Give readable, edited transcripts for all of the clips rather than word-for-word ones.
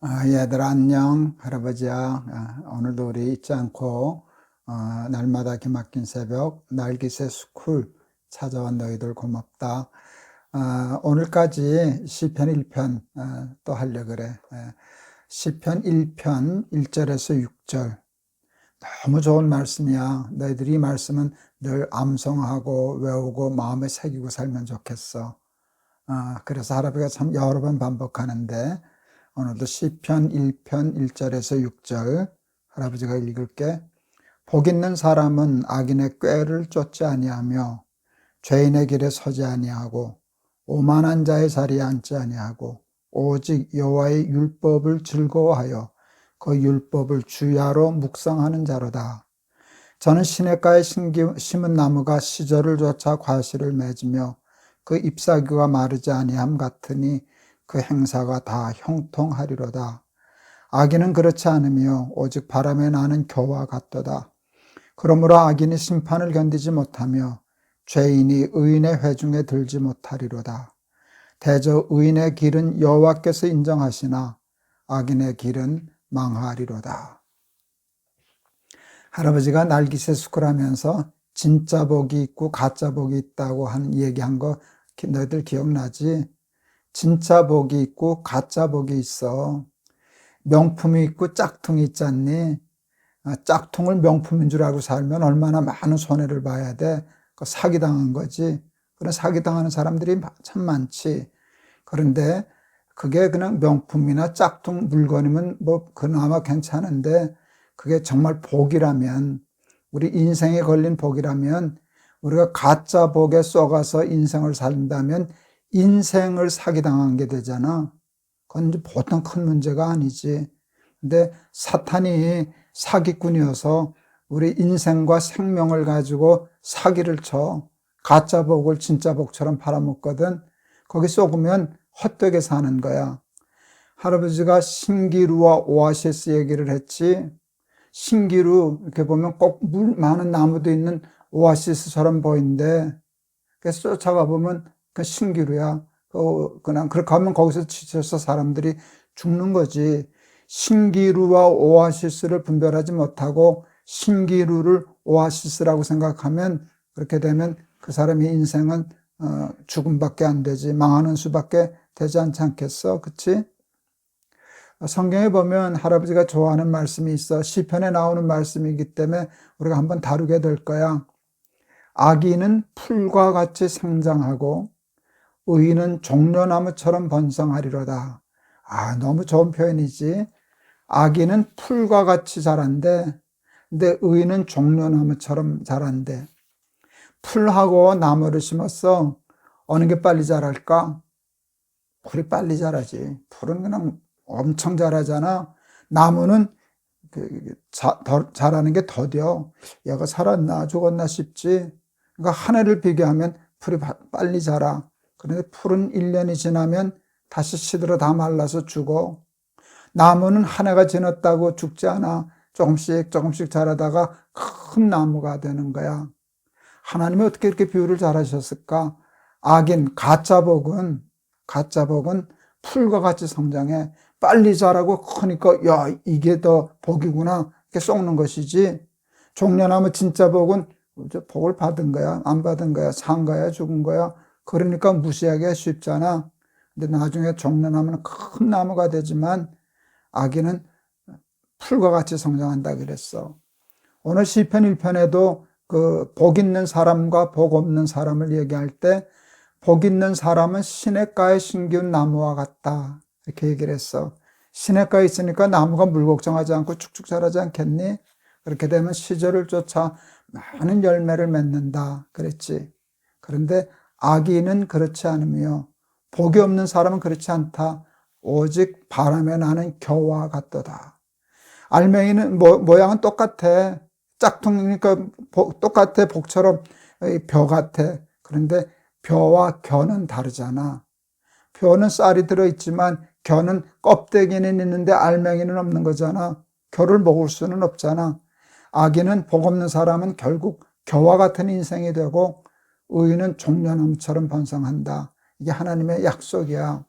얘들아 안녕. 할아버지야. 오늘도 우리 잊지 않고 날마다 기막힌 새벽 날깃의 스쿨 찾아온 너희들 고맙다. 오늘까지 시편 1편 또 하려 그래. 시편 1편 1절에서 6절 너무 좋은 말씀이야. 너희들이 이 말씀은 늘 암송하고 외우고 마음에 새기고 살면 좋겠어. 그래서 할아버지가 참 여러 번 반복하는데 오늘도 시편 1편 1절에서 6절 할아버지가 읽을게. 복 있는 사람은 악인의 꾀를 쫓지 아니하며 죄인의 길에 서지 아니하고 오만한 자의 자리에 앉지 아니하고 오직 여호와의 율법을 즐거워하여 그 율법을 주야로 묵상하는 자로다. 저는 시냇가에 심은 나무가 시절을 쫓아 과실을 맺으며 그 잎사귀가 마르지 아니함 같으니 그 행사가 다 형통하리로다. 악인은 그렇지 않으며 오직 바람에 나는 겨와 같도다. 그러므로 악인이 심판을 견디지 못하며 죄인이 의인의 회중에 들지 못하리로다. 대저 의인의 길은 여호와께서 인정하시나 악인의 길은 망하리로다. 할아버지가 날깃의 숲을 하면서 진짜 복이 있고 가짜 복이 있다고 하는 얘기한 거 너희들 기억나지? 진짜 복이 있고 가짜 복이 있어. 명품이 있고 짝퉁이 있지 않니? 짝퉁을 명품인 줄 알고 살면 얼마나 많은 손해를 봐야 돼. 그 사기당한 거지. 그런 사기당하는 사람들이 참 많지. 그런데 그게 그냥 명품이나 짝퉁 물건이면 뭐 그나마 괜찮은데 그게 정말 복이라면, 우리 인생에 걸린 복이라면, 우리가 가짜 복에 쏘가서 인생을 살린다면 인생을 사기당한 게 되잖아. 그건 이제 보통 큰 문제가 아니지. 근데 사탄이 사기꾼이어서 우리 인생과 생명을 가지고 사기를 쳐 가짜 복을 진짜 복처럼 팔아먹거든. 거기 쏘으면 헛되게 사는 거야. 할아버지가 신기루와 오아시스 얘기를 했지. 신기루 이렇게 보면 꼭 물 많은 나무도 있는 오아시스처럼 보이는데 그래서 쫓아가 보면 그 신기루야. 그냥 그렇게 하면 거기서 지쳐서 사람들이 죽는 거지. 신기루와 오아시스를 분별하지 못하고 신기루를 오아시스라고 생각하면, 그렇게 되면 그 사람의 인생은 죽음밖에 안 되지, 망하는 수밖에 되지 않지 않겠어? 그치? 성경에 보면 할아버지가 좋아하는 말씀이 있어. 시편에 나오는 말씀이기 때문에 우리가 한번 다루게 될 거야. 악인은 풀과 같이 성장하고 의인은 종려나무처럼 번성하리로다. 너무 좋은 표현이지. 악인은 풀과 같이 자란대. 근데 의인은 종려나무처럼 자란대. 풀하고 나무를 심었어. 어느 게 빨리 자랄까? 풀이 빨리 자라지. 풀은 그냥 엄청 자라잖아. 나무는 자라는 게 더뎌. 얘가 살았나 죽었나 싶지. 그러니까 한 해를 비교하면 풀이 빨리 자라. 그런데 풀은 1년이 지나면 다시 시들어 다 말라서 죽어. 나무는 한 해가 지났다고 죽지 않아. 조금씩 조금씩 자라다가 큰 나무가 되는 거야. 하나님이 어떻게 이렇게 비유를 잘하셨을까? 악인, 가짜복은 풀과 같이 성장해. 빨리 자라고 크니까 야, 이게 더 복이구나 이렇게 썩는 것이지. 종려나무 진짜 복은 복을 받은 거야, 안 받은 거야, 산 거야, 죽은 거야. 그러니까 무시하기가 쉽잖아. 근데 나중에 종려나무는 큰 나무가 되지만 악인은 풀과 같이 성장한다 그랬어. 오늘 시편 1편에도 그 복 있는 사람과 복 없는 사람을 얘기할 때 복 있는 사람은 시냇가에 심기운 나무와 같다 이렇게 얘기를 했어. 시냇가에 있으니까 나무가 물 걱정하지 않고 축축 자라지 않겠니? 그렇게 되면 시절을 쫓아 많은 열매를 맺는다 그랬지. 그런데 악인은 그렇지 않으며 복이 없는 사람은 그렇지 않다. 오직 바람에 나는 겨와 같도다. 알맹이는 모양은 똑같아. 짝퉁이니까 똑같아. 복처럼 벼 같아. 그런데 벼와 겨는 다르잖아. 벼는 쌀이 들어있지만 겨는 껍데기는 있는데 알맹이는 없는 거잖아. 겨를 먹을 수는 없잖아. 악인은 복 없는 사람은 결국 겨와 같은 인생이 되고 의인은 종려나무처럼 번성한다. 이게 하나님의 약속이야.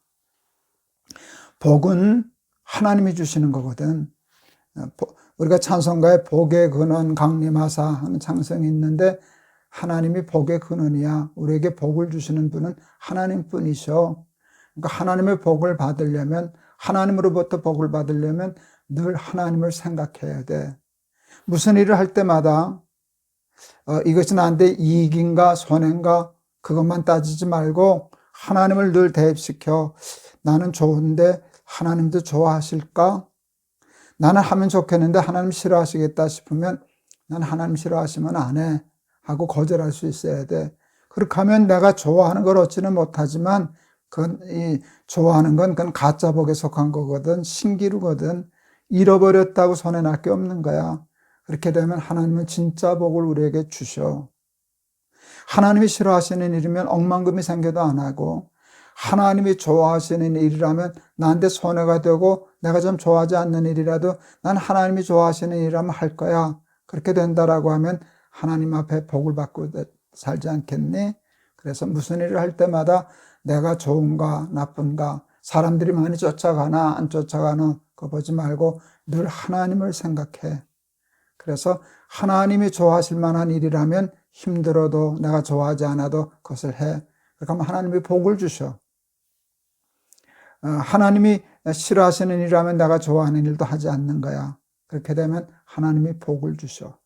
복은 하나님이 주시는 거거든. 우리가 찬송가에 복의 근원 강림하사 하는 찬송이 있는데 하나님이 복의 근원이야. 우리에게 복을 주시는 분은 하나님뿐이셔. 그러니까 하나님의 복을 받으려면, 하나님으로부터 복을 받으려면 늘 하나님을 생각해야 돼. 무슨 일을 할 때마다 이것이 나한테 이익인가 손해인가 그것만 따지지 말고 하나님을 늘 대입시켜. 나는 좋은데 하나님도 좋아하실까? 나는 하면 좋겠는데 하나님 싫어하시겠다 싶으면 난 하나님 싫어하시면 안 해 하고 거절할 수 있어야 돼. 그렇게 하면 내가 좋아하는 걸 얻지는 못하지만 좋아하는 건 그건 가짜 복에 속한 거거든. 신기루거든. 잃어버렸다고 손해날 게 없는 거야. 그렇게 되면 하나님은 진짜 복을 우리에게 주셔. 하나님이 싫어하시는 일이면 억만금이 생겨도 안 하고, 하나님이 좋아하시는 일이라면 나한테 손해가 되고 내가 좀 좋아하지 않는 일이라도 난 하나님이 좋아하시는 일이라면 할 거야. 그렇게 된다라고 하면 하나님 앞에 복을 받고 살지 않겠니? 그래서 무슨 일을 할 때마다 내가 좋은가 나쁜가, 사람들이 많이 쫓아가나 안 쫓아가나 그거 보지 말고 늘 하나님을 생각해. 그래서 하나님이 좋아하실 만한 일이라면 힘들어도 내가 좋아하지 않아도 그것을 해. 그렇게 하면 하나님이 복을 주셔. 하나님이 싫어하시는 일이라면 내가 좋아하는 일도 하지 않는 거야. 그렇게 되면 하나님이 복을 주셔.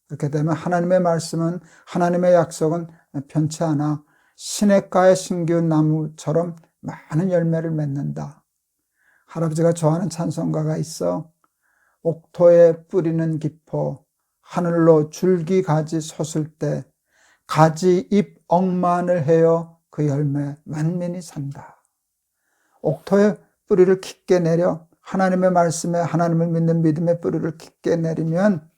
그렇게 되면 하나님의 말씀은, 하나님의 약속은 변치 않아. 시냇가의 신기운 나무처럼 많은 열매를 맺는다. 할아버지가 좋아하는 찬송가가 있어. 옥토에 뿌리는 깊어 하늘로 줄기 가지 솟을 때 가지 잎 억만을 해여 그 열매 만민이 산다. 옥토에 뿌리를 깊게 내려 하나님의 말씀에, 하나님을 믿는 믿음의 뿌리를 깊게 내리면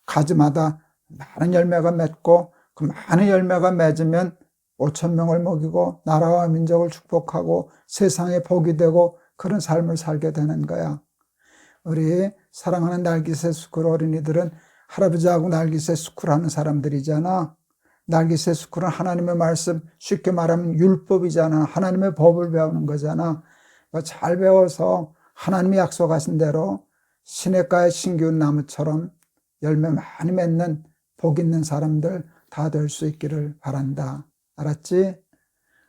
가지마다 많은 열매가 맺고, 그 많은 열매가 맺으면 5,000명을 먹이고 나라와 민족을 축복하고 세상에 복이 되고 그런 삶을 살게 되는 거야. 우리 사랑하는 날기새 스쿨 어린이들은 할아버지하고 날기새 스쿨 하는 사람들이잖아. 날기새 스쿨은 하나님의 말씀, 쉽게 말하면 율법이잖아. 하나님의 법을 배우는 거잖아. 잘 배워서 하나님이 약속하신 대로 시냇가의 신기운 나무처럼 열매 많이 맺는 복 있는 사람들 다 될 수 있기를 바란다. 알았지?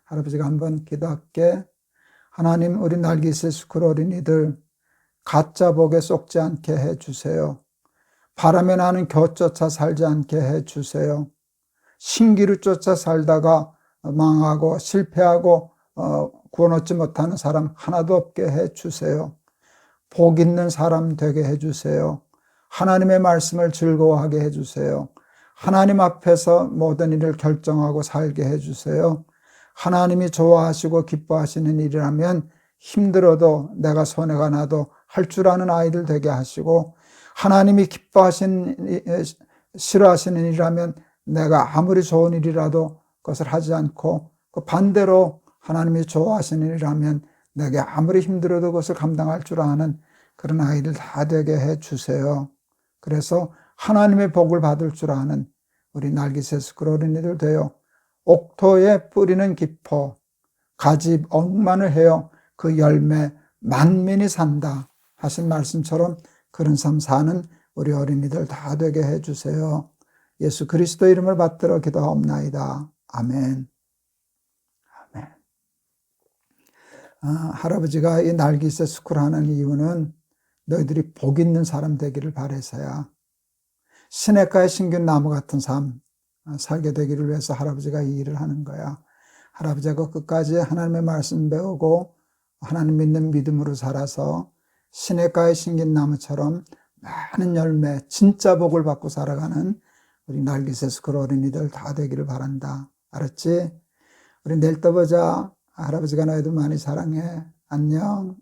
할아버지가 한번 기도할게. 하나님, 우리 날기새 스쿨 어린이들 가짜 복에 속지 않게 해주세요. 바람에 나는 겨 쫓아 살지 않게 해주세요. 신기루 쫓아 살다가 망하고 실패하고 구원 얻지 못하는 사람 하나도 없게 해주세요. 복 있는 사람 되게 해주세요. 하나님의 말씀을 즐거워하게 해주세요. 하나님 앞에서 모든 일을 결정하고 살게 해주세요. 하나님이 좋아하시고 기뻐하시는 일이라면 힘들어도 내가 손해가 나도 할 줄 아는 아이들 되게 하시고, 하나님이 싫어하시는 일이라면 내가 아무리 좋은 일이라도 그것을 하지 않고, 그 반대로 하나님이 좋아하시는 일이라면 내게 아무리 힘들어도 그것을 감당할 줄 아는 그런 아이들 다 되게 해주세요. 그래서 하나님의 복을 받을 줄 아는 우리 날기새 스쿨 어린이들 되어 옥토에 뿌리는 깊어 가지 억만을 해요 그 열매 만민이 산다 하신 말씀처럼 그런 삶 사는 우리 어린이들 다 되게 해주세요. 예수 그리스도 이름을 받들어 기도하옵나이다. 아멘. 아멘. 할아버지가 이 날기새 스쿨 하는 이유는 너희들이 복 있는 사람 되기를 바라서야. 시냇가의 신균 나무 같은 삶 살게 되기를 위해서 할아버지가 이 일을 하는 거야. 할아버지가 끝까지 하나님의 말씀 배우고 하나님 믿는 믿음으로 살아서 시냇가의 신긴 나무처럼 많은 열매, 진짜 복을 받고 살아가는 우리 날기새 스쿨 어린이들 다 되기를 바란다. 알았지? 우리 내일 또 보자. 할아버지가 너희들 많이 사랑해. 안녕.